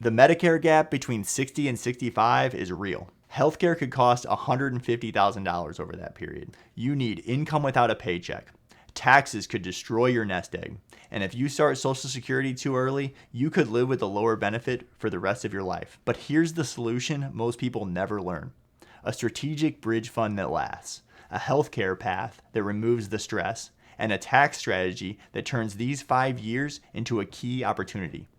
The Medicare gap between 60 and 65 is real. Healthcare could cost $150,000 over that period. You need income without a paycheck. Taxes could destroy your nest egg. And if you start Social Security too early, you could live with a lower benefit for the rest of your life. But here's the solution most people never learn: a strategic bridge fund that lasts, a healthcare path that removes the stress, and a tax strategy that turns these 5 years into a key opportunity.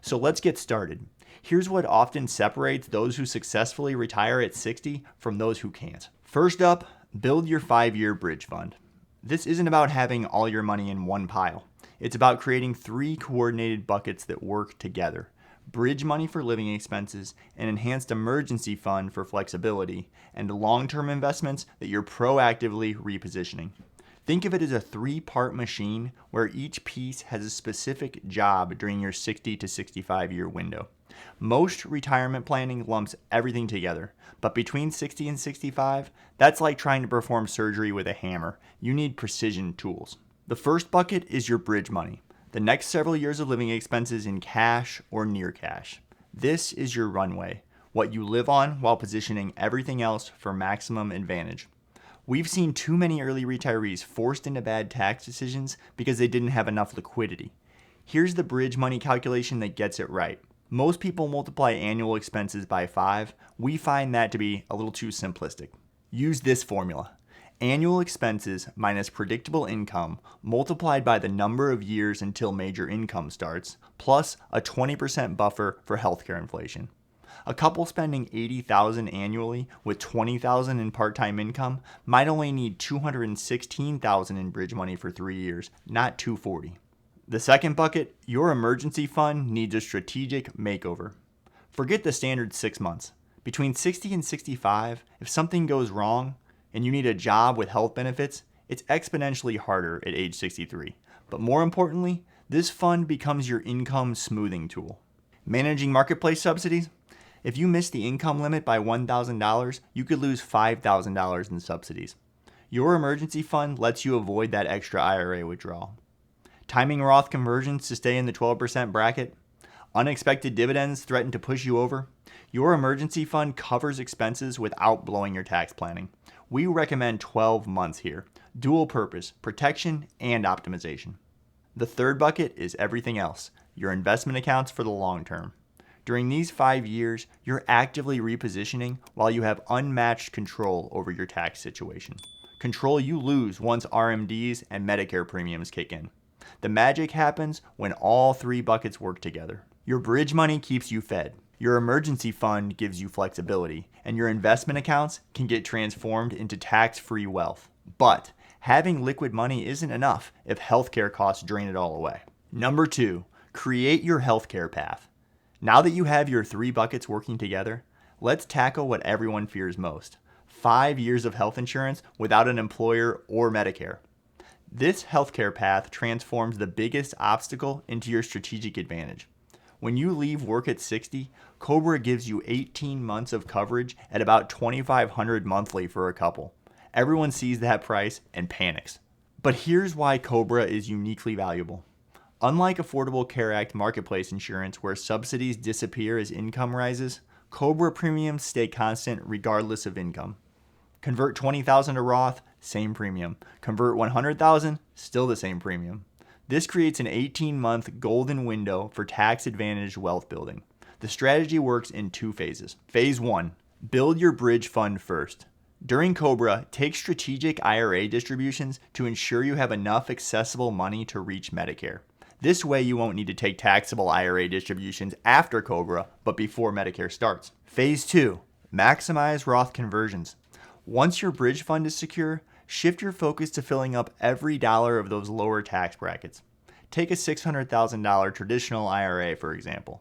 So let's get started. Here's what often separates those who successfully retire at 60 from those who can't. First up, build your 5-year bridge fund. This isn't about having all your money in one pile. It's about creating 3 coordinated buckets that work together: bridge money for living expenses, an enhanced emergency fund for flexibility, and long-term investments that you're proactively repositioning. Think of it as a 3-part machine where each piece has a specific job during your 60 to 65 year window. Most retirement planning lumps everything together, but between 60 and 65, that's like trying to perform surgery with a hammer. You need precision tools. The first bucket is your bridge money, the next several years of living expenses in cash or near cash. This is your runway, what you live on while positioning everything else for maximum advantage. We've seen too many early retirees forced into bad tax decisions because they didn't have enough liquidity. Here's the bridge money calculation that gets it right. Most people multiply annual expenses by 5. We find that to be a little too simplistic. Use this formula: annual expenses minus predictable income multiplied by the number of years until major income starts, plus a 20% buffer for healthcare inflation. A couple spending $80,000 annually with $20,000 in part-time income might only need $216,000 in bridge money for 3 years, not $240,000. The second bucket, your emergency fund, needs a strategic makeover. Forget the standard 6 months. Between 60 and 65, if something goes wrong and you need a job with health benefits, it's exponentially harder at age 63. But more importantly, this fund becomes your income smoothing tool. Managing marketplace subsidies? If you miss the income limit by $1,000, you could lose $5,000 in subsidies. Your emergency fund lets you avoid that extra IRA withdrawal. Timing Roth conversions to stay in the 12% bracket? Unexpected dividends threaten to push you over? Your emergency fund covers expenses without blowing your tax planning. We recommend 12 months here. Dual purpose, protection, and optimization. The third bucket is everything else, your investment accounts for the long term. During these 5 years, you're actively repositioning while you have unmatched control over your tax situation. Control you lose once RMDs and Medicare premiums kick in. The magic happens when all 3 buckets work together. Your bridge money keeps you fed. Your emergency fund gives you flexibility, and your investment accounts can get transformed into tax-free wealth. But having liquid money isn't enough if healthcare costs drain it all away. Number 2, create your healthcare path. Now that you have your 3 buckets working together, let's tackle what everyone fears most: 5 years of health insurance without an employer or Medicare. This healthcare path transforms the biggest obstacle into your strategic advantage. When you leave work at 60, Cobra gives you 18 months of coverage at about $2,500 monthly for a couple. Everyone sees that price and panics. But here's why Cobra is uniquely valuable. Unlike Affordable Care Act marketplace insurance where subsidies disappear as income rises, Cobra premiums stay constant regardless of income. Convert $20,000 to Roth, same premium. Convert $100,000, still the same premium. This creates an 18-month golden window for tax-advantaged wealth building. The strategy works in 2 phases. Phase 1, build your bridge fund first. During Cobra, take strategic IRA distributions to ensure you have enough accessible money to reach Medicare. This way you won't need to take taxable IRA distributions after Cobra, but before Medicare starts. Phase 2, maximize Roth conversions. Once your bridge fund is secure, shift your focus to filling up every dollar of those lower tax brackets. Take a $600,000 traditional IRA, for example.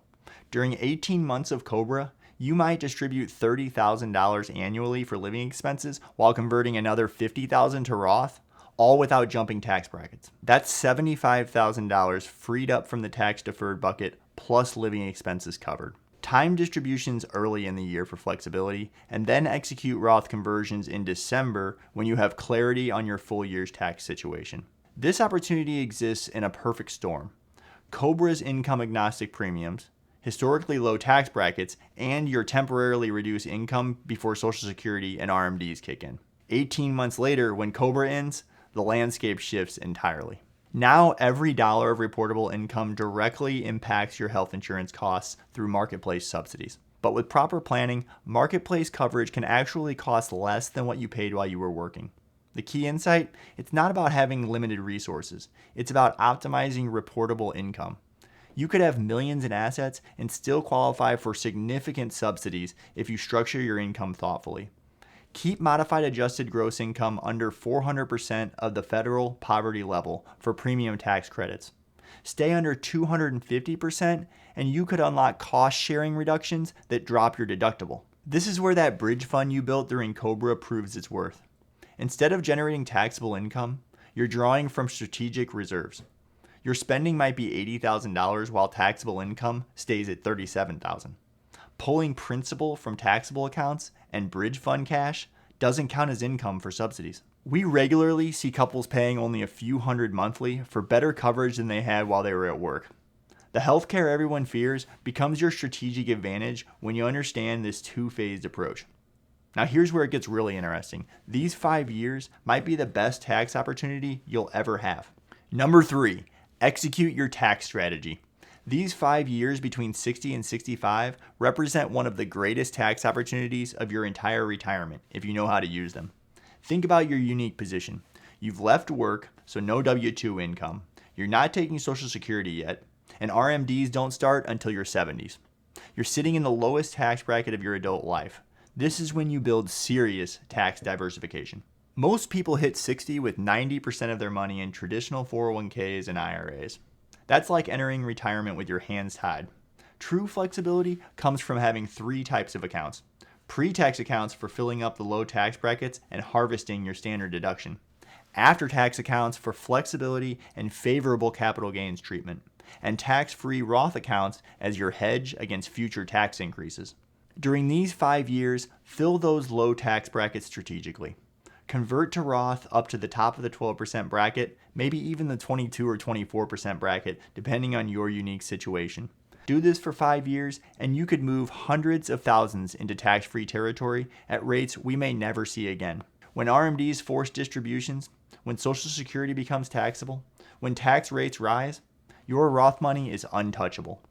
During 18 months of Cobra, you might distribute $30,000 annually for living expenses while converting another $50,000 to Roth, all without jumping tax brackets. That's $75,000 freed up from the tax-deferred bucket plus living expenses covered. Time distributions early in the year for flexibility, and then execute Roth conversions in December when you have clarity on your full year's tax situation. This opportunity exists in a perfect storm. Cobra's income agnostic premiums, historically low tax brackets, and your temporarily reduced income before Social Security and RMDs kick in. 18 months later, when COBRA ends, the landscape shifts entirely. Now, every dollar of reportable income directly impacts your health insurance costs through marketplace subsidies. But with proper planning, marketplace coverage can actually cost less than what you paid while you were working. The key insight? It's not about having limited resources. It's about optimizing reportable income. You could have millions in assets and still qualify for significant subsidies if you structure your income thoughtfully. Keep modified adjusted gross income under 400% of the federal poverty level for premium tax credits. Stay under 250% and you could unlock cost-sharing reductions that drop your deductible. This is where that bridge fund you built during COBRA proves its worth. Instead of generating taxable income, you're drawing from strategic reserves. Your spending might be $80,000 while taxable income stays at $37,000. Pulling principal from taxable accounts and bridge fund cash doesn't count as income for subsidies. We regularly see couples paying only a few hundred monthly for better coverage than they had while they were at work. The healthcare everyone fears becomes your strategic advantage when you understand this two-phased approach. Now here's where it gets really interesting. These 5 years might be the best tax opportunity you'll ever have. Number 3, execute your tax strategy. These 5 years between 60 and 65 represent one of the greatest tax opportunities of your entire retirement if you know how to use them. Think about your unique position. You've left work, so no W-2 income. You're not taking Social Security yet, and RMDs don't start until your 70s. You're sitting in the lowest tax bracket of your adult life. This is when you build serious tax diversification. Most people hit 60 with 90% of their money in traditional 401ks and IRAs. That's like entering retirement with your hands tied. True flexibility comes from having 3 types of accounts. Pre-tax accounts for filling up the low tax brackets and harvesting your standard deduction. After-tax accounts for flexibility and favorable capital gains treatment. And tax-free Roth accounts as your hedge against future tax increases. During these 5 years, fill those low tax brackets strategically. Convert to Roth up to the top of the 12% bracket, maybe even the 22 or 24% bracket, depending on your unique situation. Do this for 5 years, and you could move hundreds of thousands into tax-free territory at rates we may never see again. When RMDs force distributions, when Social Security becomes taxable, when tax rates rise, your Roth money is untouchable.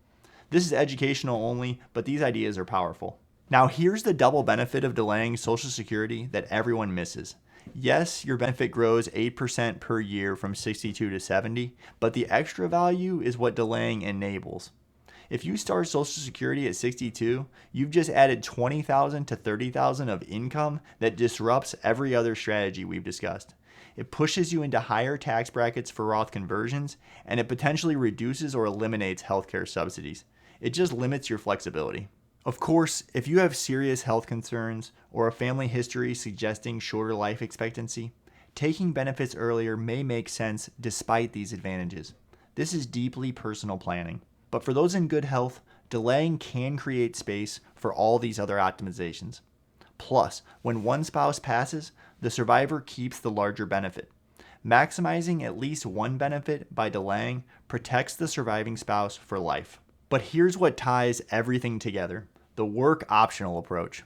This is educational only, but these ideas are powerful. Now here's the double benefit of delaying Social Security that everyone misses. Yes, your benefit grows 8% per year from 62 to 70, but the extra value is what delaying enables. If you start Social Security at 62, you've just added $20,000 to $30,000 of income that disrupts every other strategy we've discussed. It pushes you into higher tax brackets for Roth conversions, and it potentially reduces or eliminates healthcare subsidies. It just limits your flexibility. Of course, if you have serious health concerns or a family history suggesting shorter life expectancy, taking benefits earlier may make sense despite these advantages. This is deeply personal planning. But for those in good health, delaying can create space for all these other optimizations. Plus, when one spouse passes, the survivor keeps the larger benefit. Maximizing at least one benefit by delaying protects the surviving spouse for life. But here's what ties everything together: the work optional approach.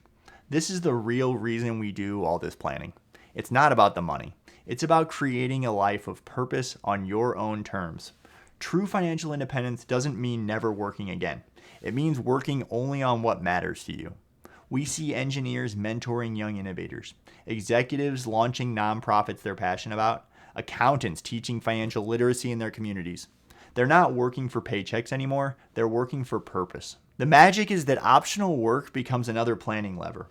This is the real reason we do all this planning. It's not about the money. It's about creating a life of purpose on your own terms. True financial independence doesn't mean never working again. It means working only on what matters to you. We see engineers mentoring young innovators, executives launching nonprofits they're passionate about, accountants teaching financial literacy in their communities. They're not working for paychecks anymore, they're working for purpose. The magic is that optional work becomes another planning lever.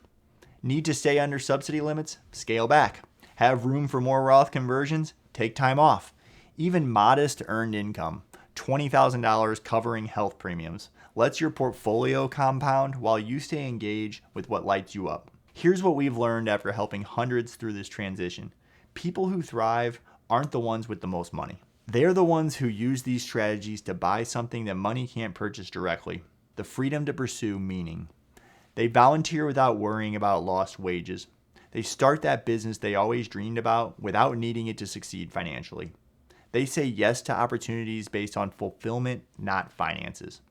Need to stay under subsidy limits? Scale back. Have room for more Roth conversions? Take time off. Even modest earned income, $20,000 covering health premiums, lets your portfolio compound while you stay engaged with what lights you up. Here's what we've learned after helping hundreds through this transition. People who thrive aren't the ones with the most money. They're the ones who use these strategies to buy something that money can't purchase directly: the freedom to pursue meaning. They volunteer without worrying about lost wages. They start that business they always dreamed about without needing it to succeed financially. They say yes to opportunities based on fulfillment, not finances.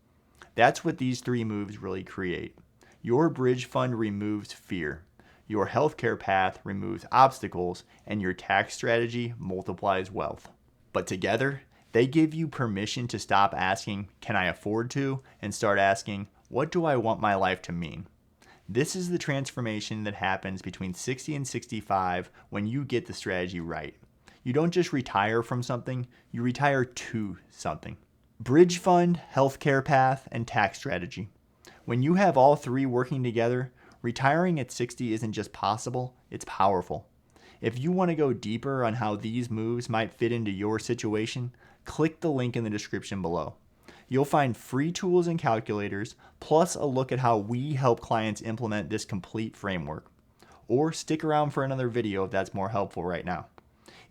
That's what these 3 moves really create. Your bridge fund removes fear. Your healthcare path removes obstacles, and your tax strategy multiplies wealth. But together, they give you permission to stop asking, can I afford to, and start asking, what do I want my life to mean? This is the transformation that happens between 60 and 65 when you get the strategy right. You don't just retire from something, you retire to something. Bridge fund, healthcare path, and tax strategy. When you have all 3 working together, retiring at 60 isn't just possible, it's powerful. If you want to go deeper on how these moves might fit into your situation, click the link in the description below. You'll find free tools and calculators, plus a look at how we help clients implement this complete framework. Or stick around for another video if that's more helpful right now.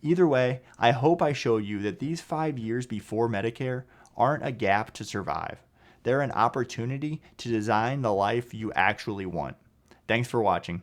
Either way, I hope I showed you that these 5 years before Medicare aren't a gap to survive. They're an opportunity to design the life you actually want. Thanks for watching.